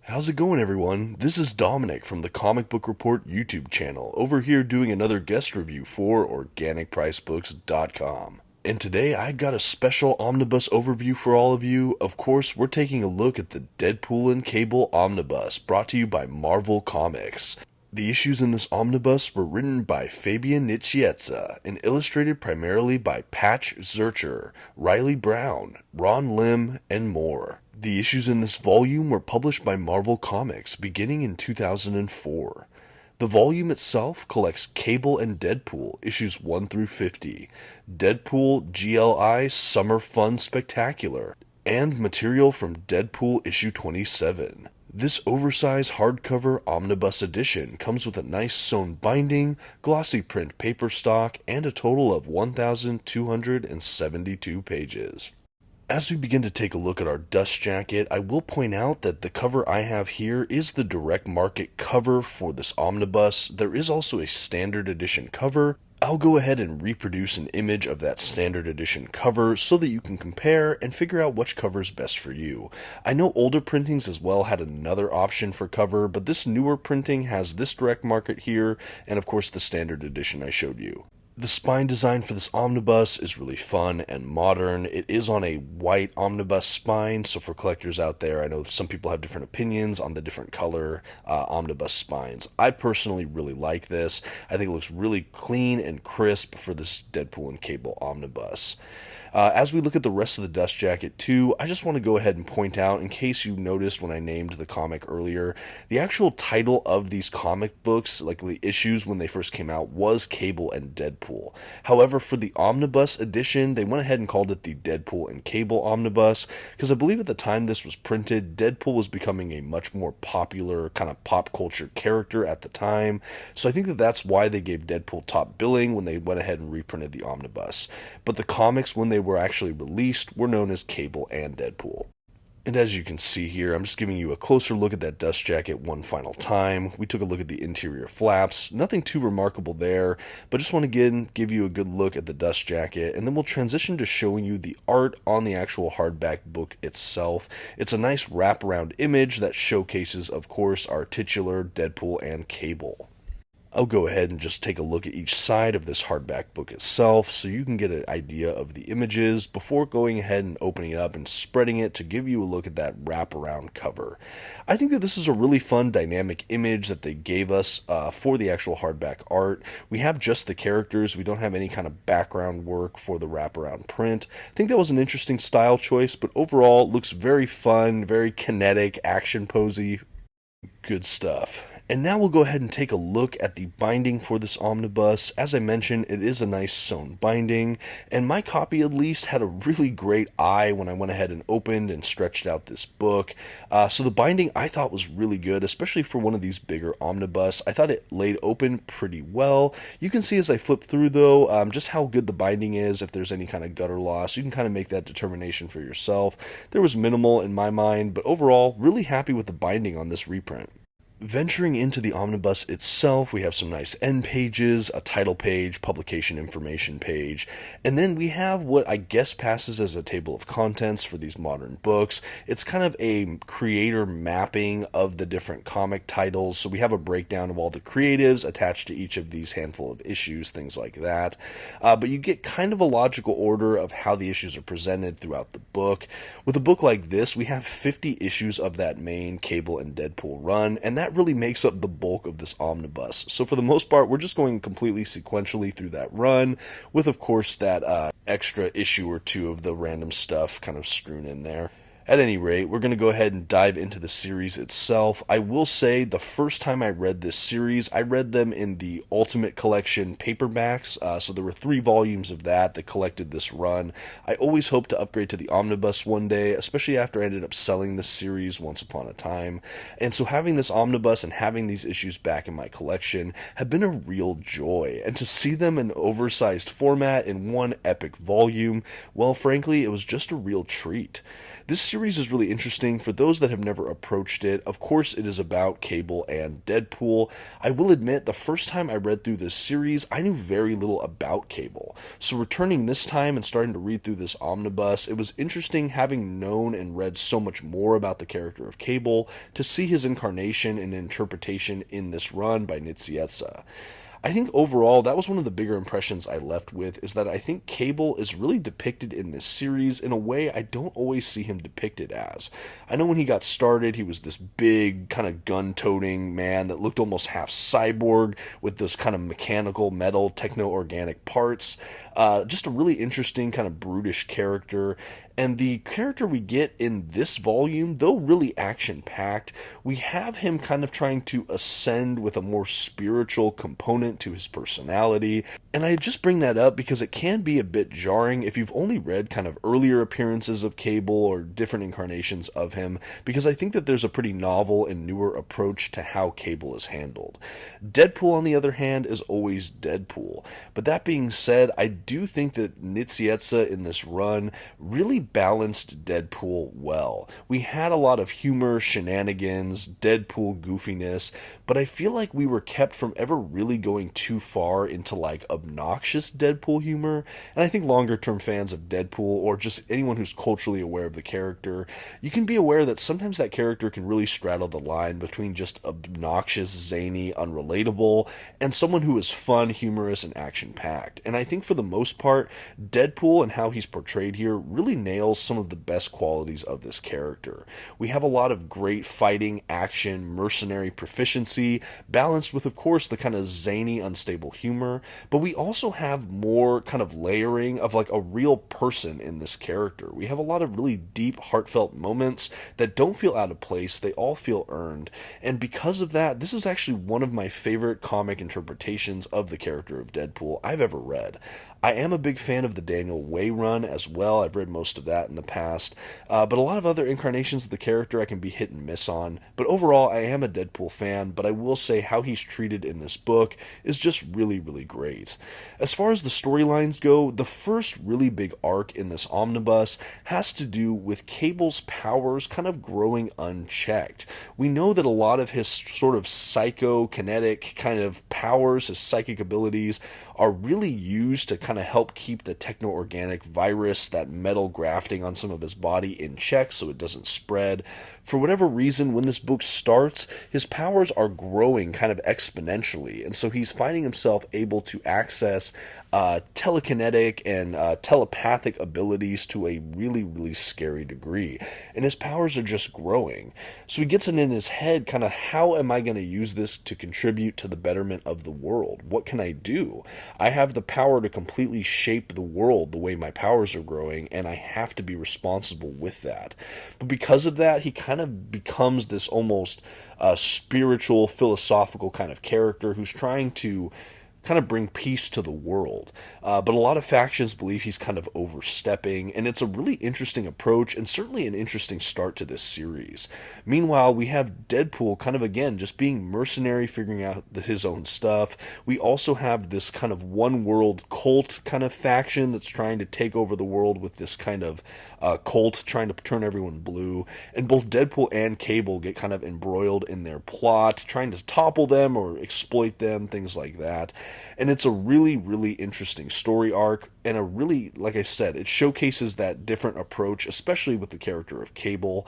How's it going, everyone? This is Dominick from the Comic Book Report YouTube channel, over here doing another guest review for organicpricedbooks.com. And today I've got a special omnibus overview for all of you. Of course, we're taking a look at the Deadpool and Cable Omnibus, brought to you by Marvel Comics. The issues in this omnibus were written by Fabian Nicieza and illustrated primarily by Patch Zurcher, Riley Brown, Ron Lim, and more. The issues in this volume were published by Marvel Comics beginning in 2004. The volume itself collects Cable and Deadpool, issues 1 through 50, Deadpool GLI Summer Fun Spectacular, and material from Deadpool issue 27. This oversized hardcover omnibus edition comes with a nice sewn binding, glossy print paper stock, and a total of 1,272 pages. As we begin to take a look at our dust jacket, I will point out that the cover I have here is the direct market cover for this omnibus. There is also a standard edition cover. I'll go ahead and reproduce an image of that standard edition cover so that you can compare and figure out which cover is best for you. I know older printings as well had another option for cover, but this newer printing has this direct market here, and of course the standard edition I showed you. The spine design for this omnibus is really fun and modern. It is on a white omnibus spine, so for collectors out there, I know some people have different opinions on the different color omnibus spines. I personally really like this. I think it looks really clean and crisp for this Deadpool and Cable omnibus. As we look at the rest of the dust jacket too, I just want to go ahead and point out, in case you noticed when I named the comic earlier, the actual title of these comic books, like the issues when they first came out, was Cable and Deadpool. However, for the omnibus edition, they went ahead and called it the Deadpool and Cable Omnibus, because I believe at the time this was printed, Deadpool was becoming a much more popular kind of pop culture character at the time, so I think that that's why they gave Deadpool top billing when they went ahead and reprinted the omnibus. But the comics, when they were actually released, were known as Cable and Deadpool. And as you can see here, I'm just giving you a closer look at that dust jacket one final time. We took a look at the interior flaps. Nothing too remarkable there, but just want to again give you a good look at the dust jacket, and then we'll transition to showing you the art on the actual hardback book itself. It's a nice wraparound image that showcases, of course, our titular Deadpool and Cable. I'll go ahead and just take a look at each side of this hardback book itself so you can get an idea of the images before going ahead and opening it up and spreading it to give you a look at that wraparound cover. I think that this is a really fun dynamic image that they gave us for the actual hardback art. We have just the characters. We don't have any kind of background work for the wraparound print. I think that was an interesting style choice, but overall it looks very fun, very kinetic, action posy. Good stuff. And now we'll go ahead and take a look at the binding for this omnibus. As I mentioned, it is a nice sewn binding, and my copy at least had a really great eye when I went ahead and opened and stretched out this book. So the binding I thought was really good, especially for one of these bigger omnibus. I thought it laid open pretty well. You can see as I flip through though, just how good the binding is, if there's any kind of gutter loss. You can kind of make that determination for yourself. There was minimal in my mind, but overall, really happy with the binding on this reprint. Venturing into the omnibus itself, we have some nice end pages, a title page, publication information page, and then we have what I guess passes as a table of contents for these modern books. It's kind of a creator mapping of the different comic titles, so we have a breakdown of all the creatives attached to each of these handful of issues, things like that. But you get kind of a logical order of how the issues are presented throughout the book. With a book like this, we have 50 issues of that main Cable and Deadpool run, and that really makes up the bulk of this omnibus. So for the most part, we're just going completely sequentially through that run, with of course that extra issue or two of the random stuff kind of strewn in there. At any rate, we're going to go ahead and dive into the series itself. I will say the first time I read this series, I read them in the Ultimate Collection paperbacks, so there were 3 volumes of that collected this run. I always hoped to upgrade to the omnibus one day, especially after I ended up selling this series once upon a time. And so having this omnibus and having these issues back in my collection have been a real joy. And to see them in oversized format in one epic volume, well, frankly, it was just a real treat. This series is really interesting for those that have never approached it. Of course, it is about Cable and Deadpool. I will admit, the first time I read through this series, I knew very little about Cable. So returning this time and starting to read through this omnibus, it was interesting having known and read so much more about the character of Cable to see his incarnation and interpretation in this run by Nitsietsa. I think overall that was one of the bigger impressions I left with, is that I think Cable is really depicted in this series in a way I don't always see him depicted as. I know when he got started he was this big kind of gun-toting man that looked almost half cyborg with those kind of mechanical metal techno-organic parts. Just a really interesting kind of brutish character. And the character we get in this volume, though really action-packed, we have him kind of trying to ascend with a more spiritual component to his personality. And I just bring that up because it can be a bit jarring if you've only read kind of earlier appearances of Cable or different incarnations of him, because I think that there's a pretty novel and newer approach to how Cable is handled. Deadpool, on the other hand, is always Deadpool. But that being said, I do think that Nitsietsa in this run really balanced Deadpool well. We had a lot of humor, shenanigans, Deadpool goofiness, but I feel like we were kept from ever really going too far into like obnoxious Deadpool humor. And I think longer term fans of Deadpool, or just anyone who's culturally aware of the character, you can be aware that sometimes that character can really straddle the line between just obnoxious, zany, unrelatable, and someone who is fun, humorous, and action packed. And I think for the most part, Deadpool and how he's portrayed here really nails some of the best qualities of this character. We have a lot of great fighting, action, mercenary proficiency, balanced with, of course, the kind of zany, unstable humor, but we also have more kind of layering of like a real person in this character. We have a lot of really deep, heartfelt moments that don't feel out of place. They all feel earned. And because of that, this is actually one of my favorite comic interpretations of the character of Deadpool I've ever read. I am a big fan of the Daniel Way run as well. I've read most of that in the past, but a lot of other incarnations of the character I can be hit and miss on. But overall, I am a Deadpool fan, but I will say how he's treated in this book is just really, really great. As far as the storylines go, the first really big arc in this omnibus has to do with Cable's powers kind of growing unchecked. We know that a lot of his sort of psychokinetic kind of powers, his psychic abilities, are really used to kind of help keep the techno-organic virus, that metal grafting on some of his body, in check so it doesn't spread. For whatever reason, when this book starts, his powers are growing kind of exponentially, and so he's finding himself able to access telekinetic and telepathic abilities to a really, really scary degree. And his powers are just growing. So he gets it in his head, kind of, how am I going to use this to contribute to the betterment of the world? What can I do? I have the power to completely shape the world the way my powers are growing, and I have to be responsible with that. But because of that, he kind of becomes this almost spiritual, philosophical kind of character who's trying to kind of bring peace to the world. But a lot of factions believe he's kind of overstepping, and it's a really interesting approach and certainly an interesting start to this series. Meanwhile, we have Deadpool kind of, again, just being mercenary, figuring out his own stuff. We also have this kind of one world cult kind of faction that's trying to take over the world with this kind of cult trying to turn everyone blue. And both Deadpool and Cable get kind of embroiled in their plot, trying to topple them or exploit them, things like that. And it's a really, really interesting story arc, and a really, like I said, it showcases that different approach, especially with the character of Cable.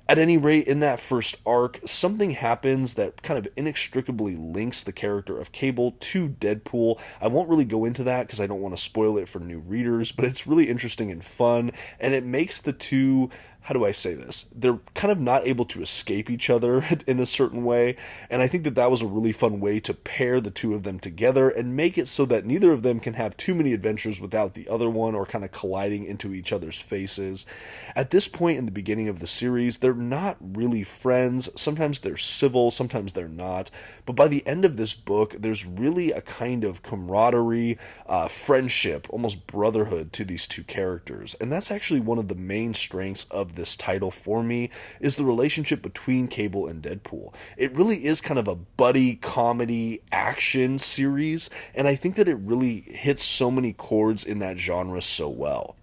At any rate, in that first arc, something happens that kind of inextricably links the character of Cable to Deadpool. I won't really go into that because I don't want to spoil it for new readers, but it's really interesting and fun, and it makes the two, how do I say this? They're kind of not able to escape each other in a certain way, and I think that that was a really fun way to pair the two of them together and make it so that neither of them can have too many adventures without the other one, or kind of colliding into each other's faces. At this point in the beginning of the series, they're not really friends. Sometimes they're civil, sometimes they're not, but by the end of this book, there's really a kind of camaraderie, friendship, almost brotherhood to these two characters, and that's actually one of the main strengths of this title for me, is the relationship between Cable and Deadpool. It really is kind of a buddy comedy action series, and I think that it really hits so many chords in that genre so well.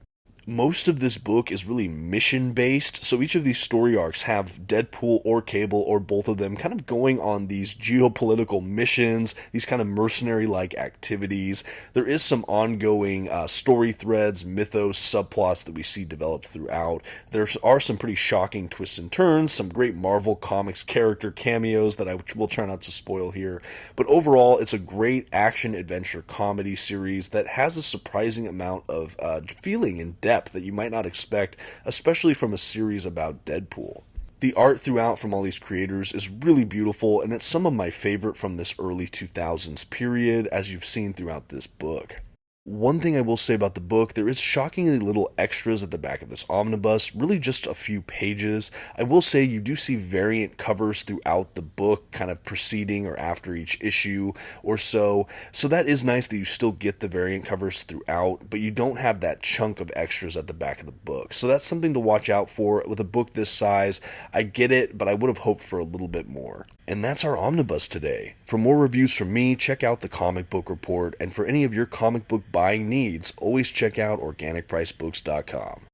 Most of this book is really mission based, so each of these story arcs have Deadpool or Cable or both of them kind of going on these geopolitical missions, these kind of mercenary like activities. There is some ongoing story threads, mythos, subplots that we see developed throughout. There are some pretty shocking twists and turns, some great Marvel Comics character cameos that I will try not to spoil here. But overall, it's a great action adventure comedy series that has a surprising amount of feeling and depth that you might not expect, especially from a series about Deadpool. The art throughout from all these creators is really beautiful, and it's some of my favorite from this early 2000s period, as you've seen throughout this book. One thing I will say about the book, there is shockingly little extras at the back of this omnibus, really just a few pages. I will say you do see variant covers throughout the book, kind of preceding or after each issue or so. So that is nice that you still get the variant covers throughout, but you don't have that chunk of extras at the back of the book. So that's something to watch out for. With a book this size, I get it, but I would have hoped for a little bit more. And that's our omnibus today. For more reviews from me, check out the Comic Book Report, and for any of your comic book buying needs, always check out organicpricedbooks.com.